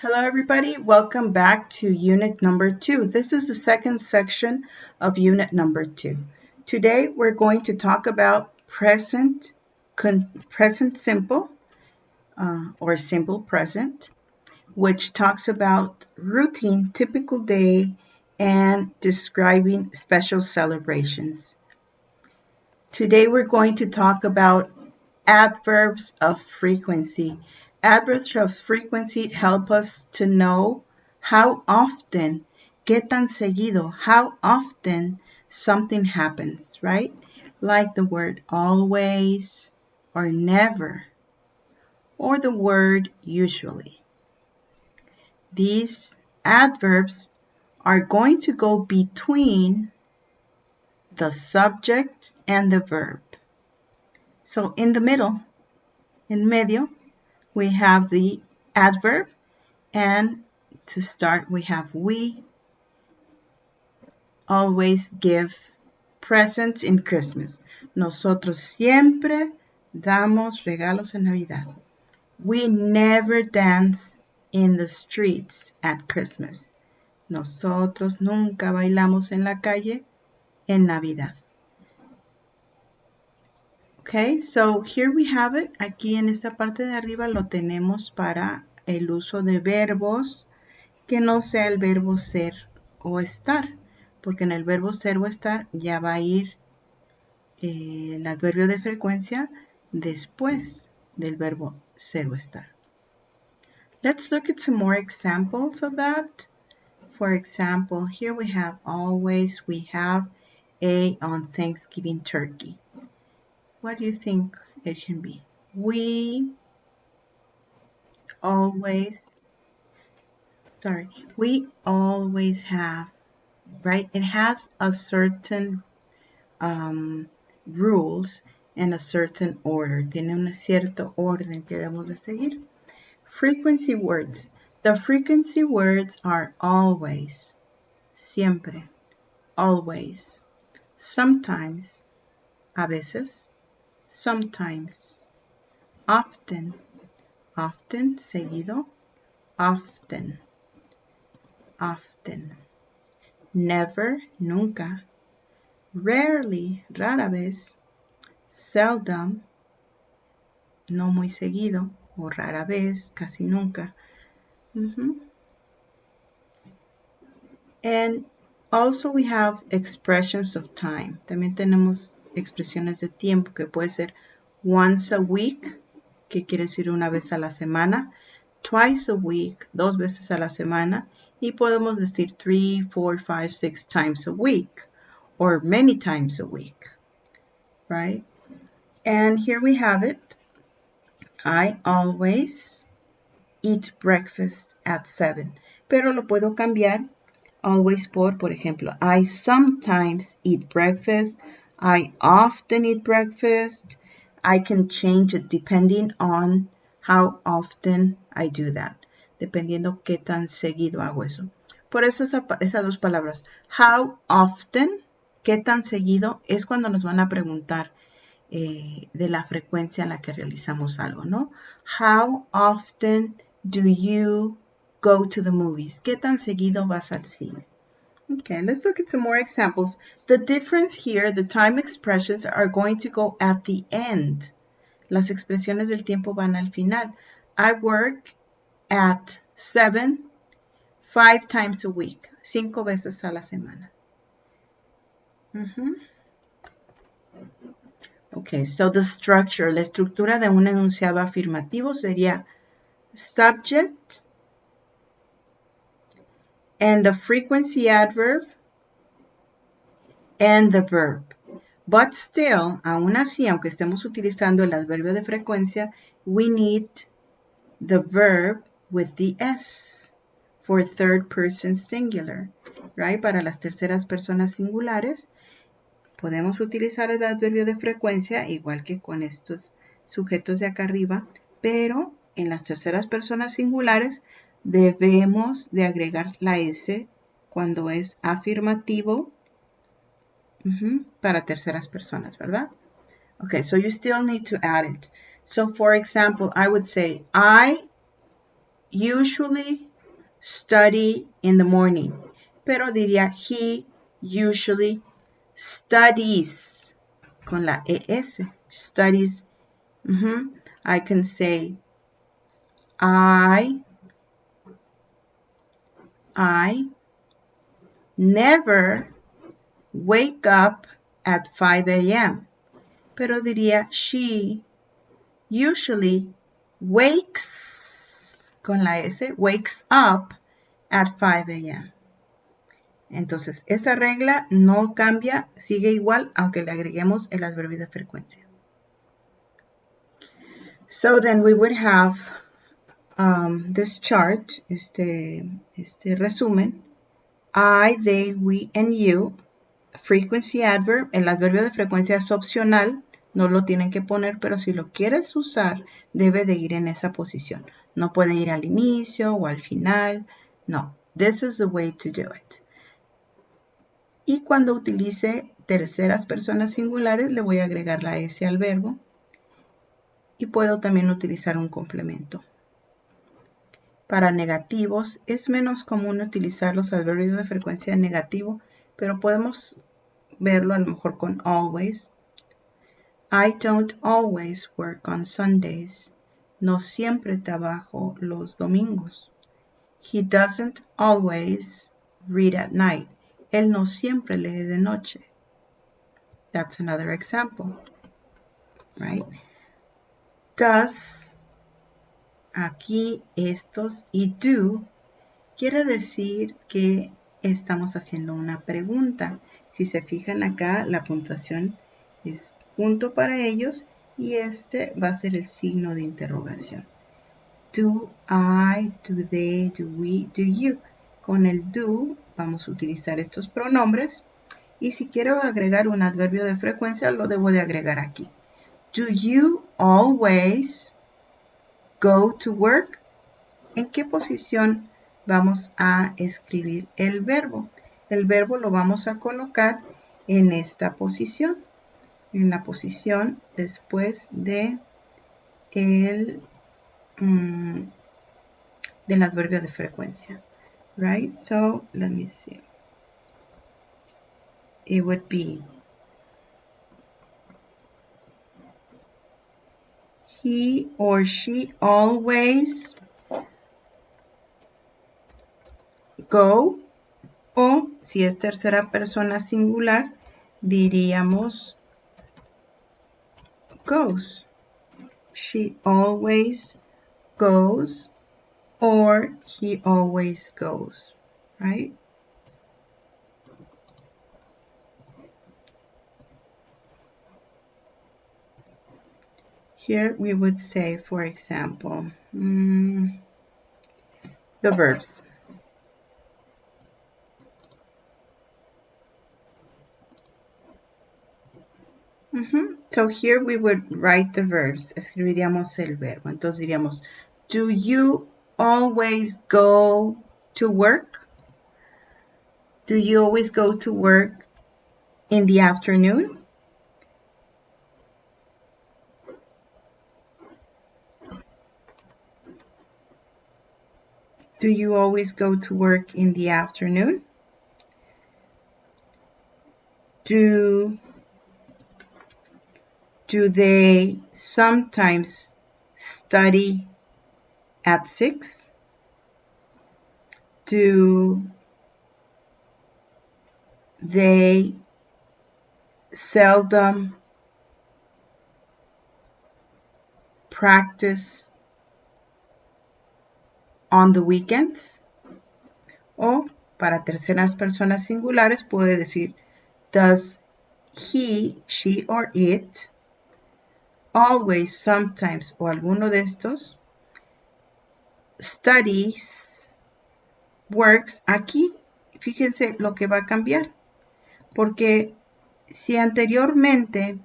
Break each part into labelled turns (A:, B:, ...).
A: Hello everybody, welcome back to unit number 2. This is the second section of unit number 2. Today we're going to talk about present simple or simple present, which talks about routine, typical day, and describing special celebrations. Today we're going to talk about adverbs of frequency. Adverbs of frequency help us to know how often, qué tan seguido, how often something happens, right? Like the word always or never, or the word usually. These adverbs are going to go between the subject and the verb. So in the middle, en medio, we have the adverb, and to start we have we always give presents in Christmas. Nosotros siempre damos regalos en Navidad. We never dance in the streets at Christmas. Nosotros nunca bailamos en la calle en Navidad. Okay, so here we have it. Aquí en esta parte de arriba lo tenemos para el uso de verbos que no sea el verbo ser o estar, porque en el verbo ser o estar ya va a ir el adverbio de frecuencia después del verbo ser o estar. Let's look at some more examples of that. For example, here we have always, we have a on Thanksgiving turkey. What do you think it can be? We always have, right? It has a certain rules and a certain order. Tiene un cierto orden que debemos de seguir. Frequency words. The frequency words are always, siempre, always, sometimes, a veces, sometimes, often, often, seguido, often, often, never, nunca, rarely, rara vez, seldom, no muy seguido, o rara vez, casi nunca. And also we have expressions of time. También tenemos expresiones de tiempo que puede ser once a week, que quiere decir una vez a la semana, twice a week, 2 veces a la semana, y podemos decir 3, 4, 5, 6 times a week, or many times a week, right? And here we have it. I always eat breakfast at 7, pero lo puedo cambiar always por ejemplo, I sometimes eat breakfast, I often eat breakfast. I can change it depending on how often I do that, dependiendo qué tan seguido hago eso. Por eso esas dos palabras, how often, qué tan seguido, es cuando nos van a preguntar de la frecuencia en la que realizamos algo, ¿no? How often do you go to the movies? ¿Qué tan seguido vas al cine? Okay, let's look at some more examples. The difference here, the time expressions are going to go at the end. Las expresiones del tiempo van al final. I work at 7, 5 times a week. 5 veces a la semana. Okay, so the structure, la estructura de un enunciado afirmativo sería subject and the frequency adverb and the verb. But still, aún así, aunque estemos utilizando el adverbio de frecuencia, we need the verb with the S for third person singular, right? Para las terceras personas singulares, podemos utilizar el adverbio de frecuencia, igual que con estos sujetos de acá arriba, pero en las terceras personas singulares debemos de agregar la S cuando es afirmativo para terceras personas, ¿verdad? Okay, so you still need to add it. So for example, I would say, I usually study in the morning. Pero diría he usually studies con la ES. Studies. I can say I never wake up at 5 a.m. Pero diría she usually wakes con la S, wakes up at 5 a.m. Entonces, esa regla no cambia, sigue igual, aunque le agreguemos el adverbio de frecuencia. So then we would have this chart, este resumen. I, they, we, and you. Frequency adverb, el adverbio de frecuencia es opcional, no lo tienen que poner, pero si lo quieres usar, debe de ir en esa posición. No puede ir al inicio o al final. No, this is the way to do it. Y cuando utilice terceras personas singulares, le voy a agregar la S al verbo. Y puedo también utilizar un complemento. Para negativos, es menos común utilizar los adverbios de frecuencia negativo, pero podemos verlo a lo mejor con always. I don't always work on Sundays. No siempre trabajo los domingos. He doesn't always read at night. Él no siempre lee de noche. That's another example, right? Does, aquí estos y do, quiere decir que estamos haciendo una pregunta. Si se fijan acá, la puntuación es punto para ellos y este va a ser el signo de interrogación. Do I, do they, do we, do you. Con el do vamos a utilizar estos pronombres y si quiero agregar un adverbio de frecuencia lo debo de agregar aquí. Do you always go to work? ¿En qué posición vamos a escribir el verbo? El verbo lo vamos a colocar en esta posición. En la posición después de del adverbio de frecuencia. Right? So, let me see. It would be he or she always go, o si es tercera persona singular, diríamos goes. She always goes or he always goes, right? Here we would say, for example, the verbs. So here we would write the verbs. Escribiríamos el verbo. Entonces diríamos, do you always go to work? Do you always go to work in the afternoon? Do you always go to work in the afternoon? Do they sometimes study at 6? Do they seldom practice on the weekends? O para terceras personas singulares puede decir, does he, she, or it always, sometimes o alguno de estos studies, works. Aquí, fíjense lo que va a cambiar. Porque si anteriormente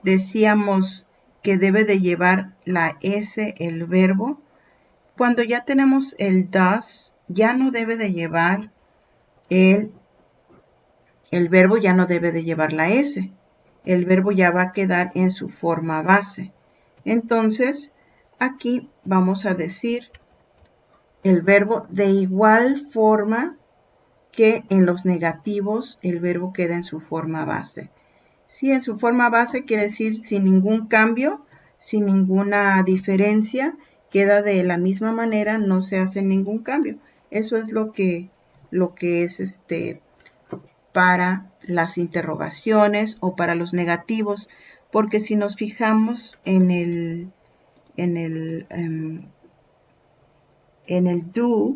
A: decíamos que debe de llevar la S el verbo, cuando ya tenemos el does, ya no debe de llevar el verbo, ya no debe de llevar la S. El verbo ya va a quedar en su forma base. Entonces, aquí vamos a decir el verbo de igual forma que en los negativos el verbo queda en su forma base. Si en su forma base quiere decir sin ningún cambio, sin ninguna diferencia, queda de la misma manera, no se hace ningún cambio. Eso es lo que es para las interrogaciones o para los negativos, porque si nos fijamos en el do,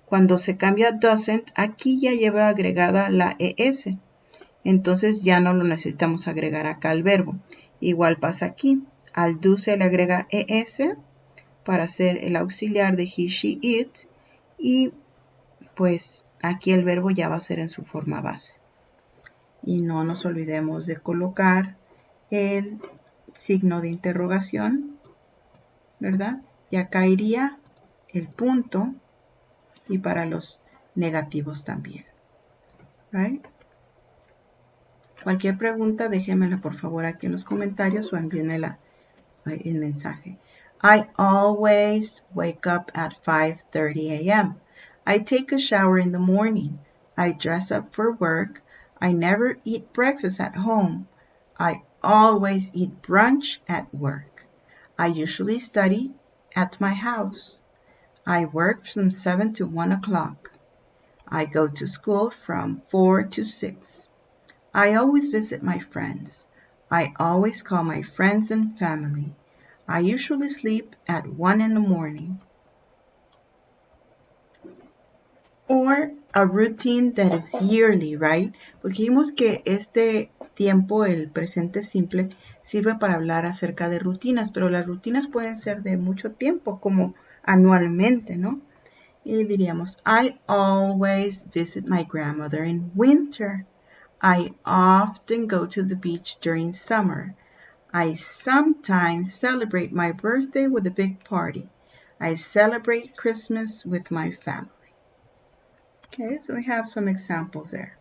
A: cuando se cambia doesn't, aquí ya lleva agregada la ES. Entonces ya no lo necesitamos agregar acá al verbo. Igual pasa aquí. Al do se le agrega ES para hacer el auxiliar de he, she, it. Y pues aquí el verbo ya va a ser en su forma base. Y no nos olvidemos de colocar el signo de interrogación, ¿verdad? Y acá iría el punto y para los negativos también. Right? Cualquier pregunta, déjenmela por favor aquí en los comentarios o envíenmela en mensaje. I always wake up at 5:30 a.m. I take a shower in the morning. I dress up for work. I never eat breakfast at home. I always eat brunch at work. I usually study at my house. I work from 7 to 1 o'clock. I go to school from 4 to 6. I always visit my friends. I always call my friends and family. I usually sleep at 1 in the morning. Or a routine that is yearly, right? Porque vimos que este tiempo, el presente simple, sirve para hablar acerca de rutinas, pero las rutinas pueden ser de mucho tiempo, como anualmente, ¿no? Y diríamos, I always visit my grandmother in winter. I often go to the beach during summer. I sometimes celebrate my birthday with a big party. I celebrate Christmas with my family. Okay, so we have some examples there.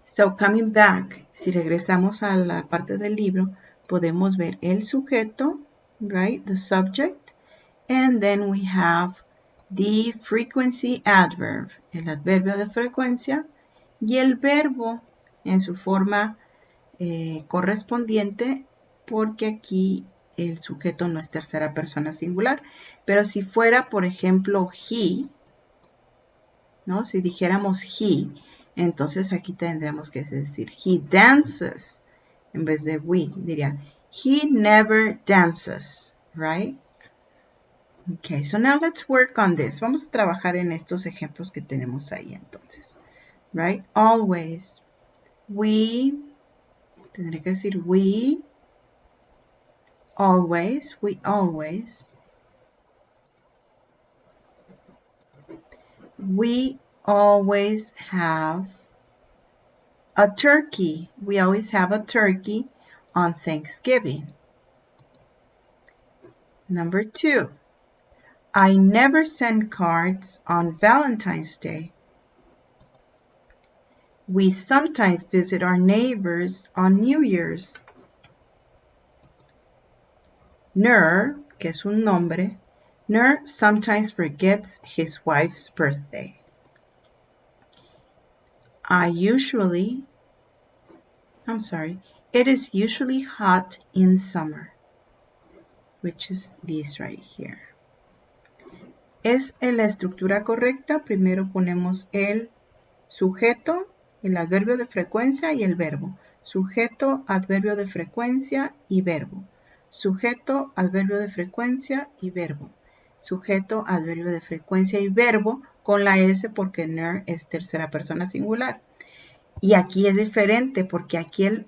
A: So coming back, si regresamos a la parte del libro, podemos ver el sujeto, right, the subject, and then we have the frequency adverb, el adverbio de frecuencia, y el verbo en su forma correspondiente, porque aquí el sujeto no es tercera persona singular. Pero si fuera, por ejemplo, he, ¿no? Si dijéramos he, entonces aquí tendríamos que decir he dances en vez de we. Diría he never dances, right? Okay, so now let's work on this. Vamos a trabajar en estos ejemplos que tenemos ahí entonces. Right? Always. We, tendré que decir we always. We always. We always have a turkey. We always have a turkey on Thanksgiving. Number 2. I never send cards on Valentine's Day. We sometimes visit our neighbors on New Year's. Ner, que es un nombre, Ner sometimes forgets his wife's birthday. It is usually hot in summer, which is this right here. Es en la estructura correcta, primero ponemos el sujeto, el adverbio de frecuencia y el verbo. Sujeto, adverbio de frecuencia y verbo. Sujeto, adverbio de frecuencia y verbo. Sujeto, adverbio de frecuencia y verbo con la S porque ner es tercera persona singular. Y aquí es diferente porque aquí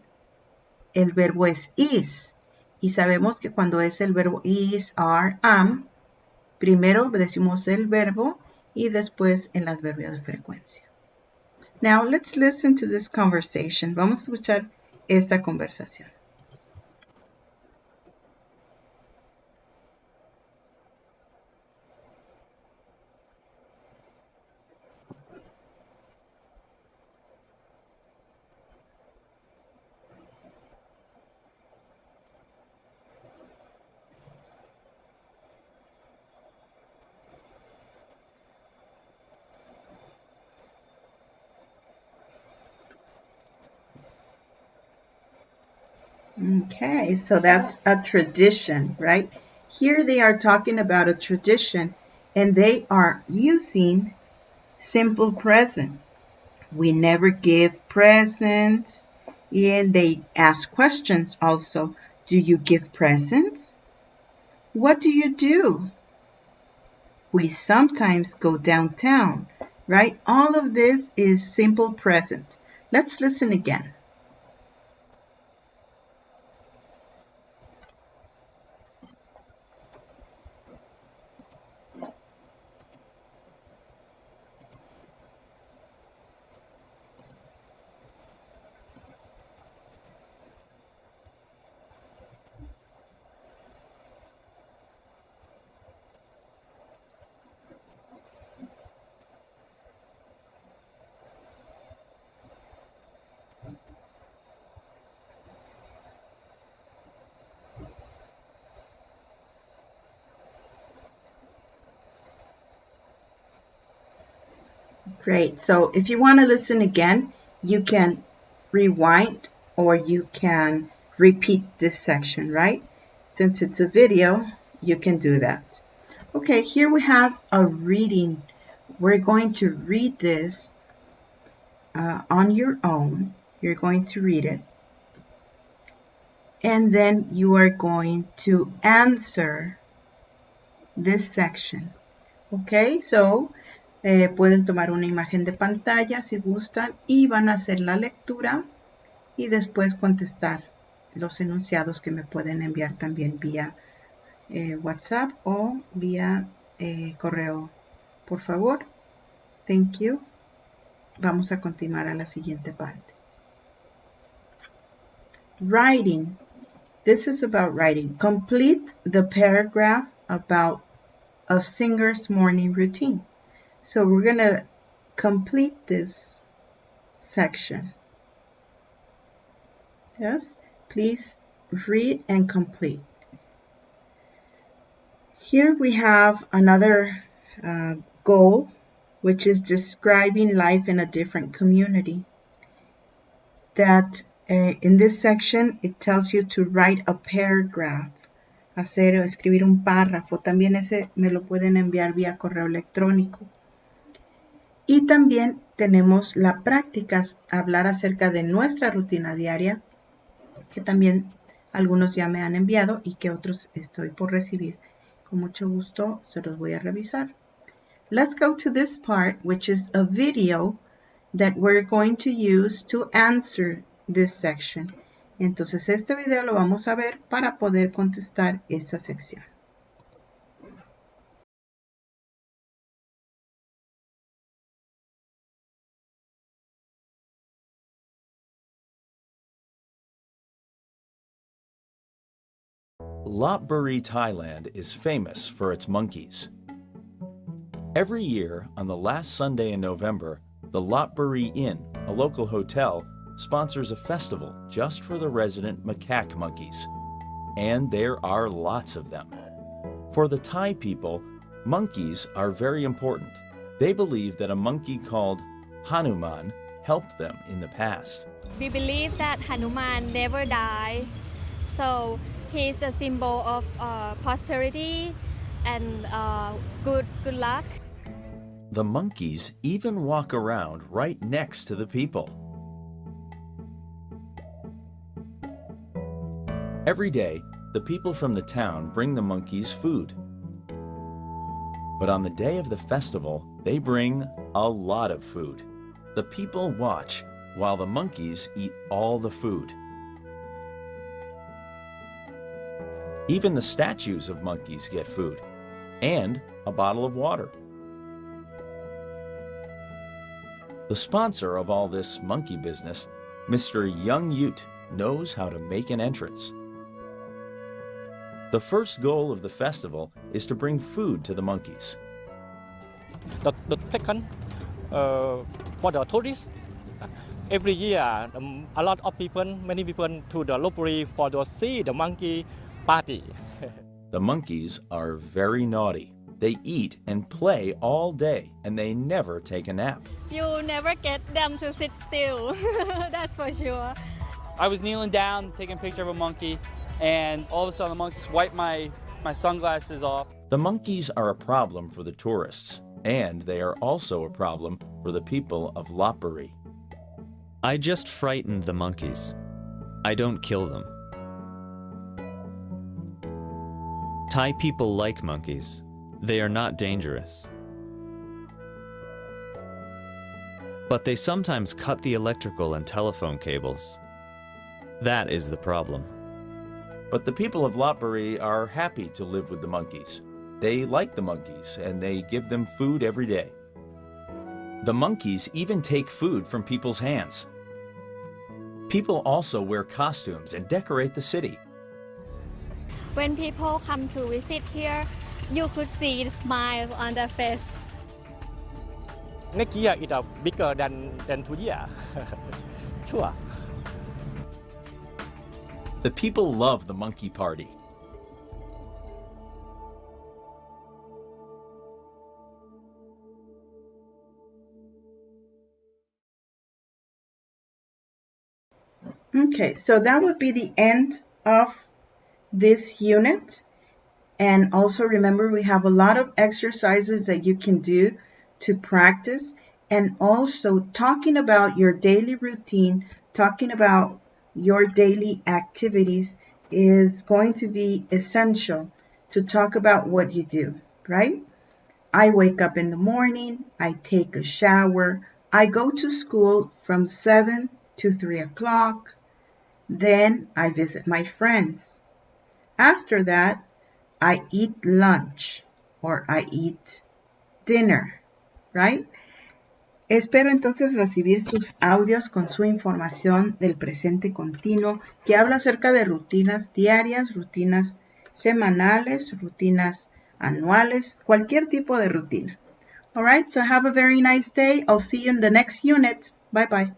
A: el verbo es is. Y sabemos que cuando es el verbo is, are, am, primero decimos el verbo y después el adverbio de frecuencia. Now, let's listen to this conversation. Vamos a escuchar esta conversación. Okay, so that's a tradition, right? Here they are talking about a tradition and they are using simple present. We never give presents. And they ask questions also. Do you give presents? What do you do? We sometimes go downtown, right? All of this is simple present. Let's listen again. Great. So if you want to listen again, you can rewind or you can repeat this section, right? Since it's a video, you can do that. Okay, here we have a reading. We're going to read this on your own. You're going to read it. And then you are going to answer this section. Okay, so pueden tomar una imagen de pantalla si gustan y van a hacer la lectura y después contestar los enunciados que me pueden enviar también vía WhatsApp o vía correo. Por favor. Thank you. Vamos a continuar a la siguiente parte. Writing. This is about writing. Complete the paragraph about a singer's morning routine. So we're going to complete this section. Yes, please read and complete. Here we have another goal, which is describing life in a different community. That in this section, it tells you to write a paragraph. Hacer o escribir un párrafo. También ese me lo pueden enviar vía correo electrónico. Y también tenemos la práctica, hablar acerca de nuestra rutina diaria, que también algunos ya me han enviado y que otros estoy por recibir. Con mucho gusto se los voy a revisar. Let's go to this part, which is a video that we're going to use to answer this section. Entonces este video lo vamos a ver para poder contestar esta sección.
B: Lopburi, Thailand is famous for its monkeys. Every year, on the last Sunday in November, the Lopburi Inn, a local hotel, sponsors a festival just for the resident macaque monkeys. And there are lots of them. For the Thai people, monkeys are very important. They believe that a monkey called Hanuman helped them in the past.
C: We believe that Hanuman never died, so he is a symbol of prosperity and good luck.
B: The monkeys even walk around right next to the people. Every day, the people from the town bring the monkeys food. But on the day of the festival, they bring a lot of food. The people watch while the monkeys eat all the food. Even the statues of monkeys get food and a bottle of water. The sponsor of all this monkey business, Mr. Young Ute, knows how to make an entrance. The first goal of the festival is to bring food to the monkeys.
D: The second, for the tourists, every year a lot of people, many people to the Lopburi for to see the monkey party.
B: The monkeys are very naughty. They eat and play all day, and they never take a nap.
C: You never get them to sit still, that's for sure.
E: I was kneeling down, taking a picture of a monkey, and all of a sudden the monkey swiped my sunglasses off.
B: The monkeys are a problem for the tourists, and they are also a problem for the people of Lopburi.
F: I just frightened the monkeys. I don't kill them. Thai people like monkeys. They are not dangerous. But they sometimes cut the electrical and telephone cables. That is the problem.
B: But the people of Lopburi are happy to live with the monkeys. They like the monkeys, and they give them food every day. The monkeys even take food from people's hands. People also wear costumes and decorate the city.
C: When people come to visit here, you could see the smile on their face.
D: Next year it bigger than 2 years. Sure.
B: The people love the monkey party.
A: Okay, so that would be the end of this unit. And also remember, we have a lot of exercises that you can do to practice, and also talking about your daily routine, talking about your daily activities is going to be essential to talk about what you do, right? I wake up in the morning, I take a shower, I go to school from 7 to 3 o'clock, then I visit my friends. After that, I eat lunch or I eat dinner, right? Espero entonces recibir sus audios con su información del presente continuo que habla acerca de rutinas diarias, rutinas semanales, rutinas anuales, cualquier tipo de rutina. All right, so have a very nice day. I'll see you in the next unit. Bye-bye.